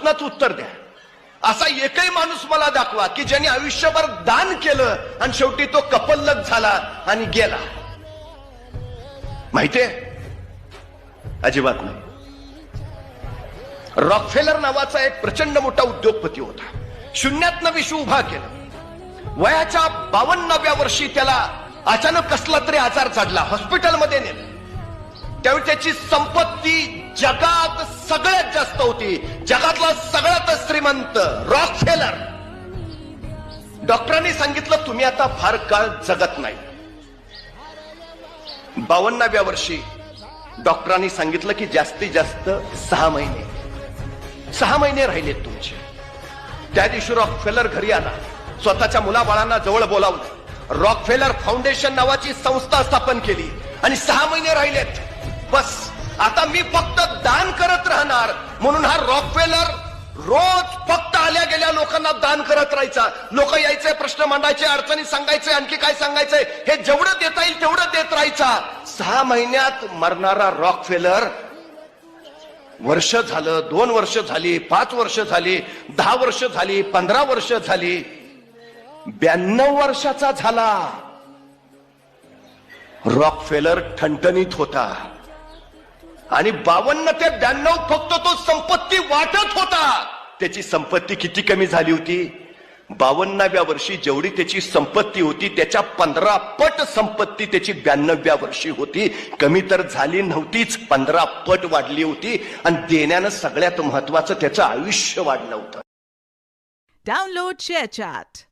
प्रश्नाचं उत्तर द्या. असा एकही माणूस मला दाखवा की ज्याने आयुष्यभर दान केलं आणि शेवटी तो कपल्लक झाला आणि गेला. माहितीये? अजिबात नाही. रॉकफेलर नावाचा एक प्रचंड मोठा उद्योगपती होता. शून्यातनं विश्व उभा केलं. वयाच्या 52व्या वर्षी त्याला अचानक कसला तरी आजार चढला, हॉस्पिटलमध्ये नेलं. त्यावेळी त्याची संपत्ती जगात सगळ्यात जास्त होती. जगातला सगळ्यात श्रीमंत रॉकफेलर. डॉक्टरांनी सांगितलं तुम्ही आता फार काळ जगत नाही. 52व्या वर्षी डॉक्टरांनी सांगितलं की जास्तीत जास्त 6 महिने राहिलेत तुमचे. त्या दिवशी रॉकफेलर घरी आला, स्वतःच्या मुलाबाळांना जवळ बोलावलं, रॉकफेलर फाउंडेशन नावाची संस्था स्थापन केली आणि 6 महिने राहिलेत. बस आता मी फक्त दान करत राहणार. म्हणून हा रॉकफेलर रोज फक्त आल्या गेल्या लोकांना दान करत राहायचा. लोक यायचे, प्रश्न मांडायचे, अडचणी सांगायचे, आणखी काय सांगायचंय हे जेवढं देता येईल तेवढं देत राहायचा. 6 महिन्यात मरणारा रॉकफेलर वर्ष झालं, 2 वर्ष झाली, 5 वर्ष झाली, 10 वर्ष झाली, 15 वर्ष झाली, 92 वर्षाचा झाला. रॉकफेलर ठणठणीत होता आणि 52 ते 92 फक्त तो संपत्ती वाटत होता. त्याची संपत्ती किती कमी झाली होती? 52व्या वर्षी जेवढी त्याची संपत्ती होती त्याच्या 15 पट संपत्ती त्याची 92व्या वर्षी होती. कमी तर झाली नव्हतीच, 15 पट वाढली होती. आणि देण्यानं सगळ्यात महत्वाचं त्याचं आयुष्य वाढलं होतं. Download share chat.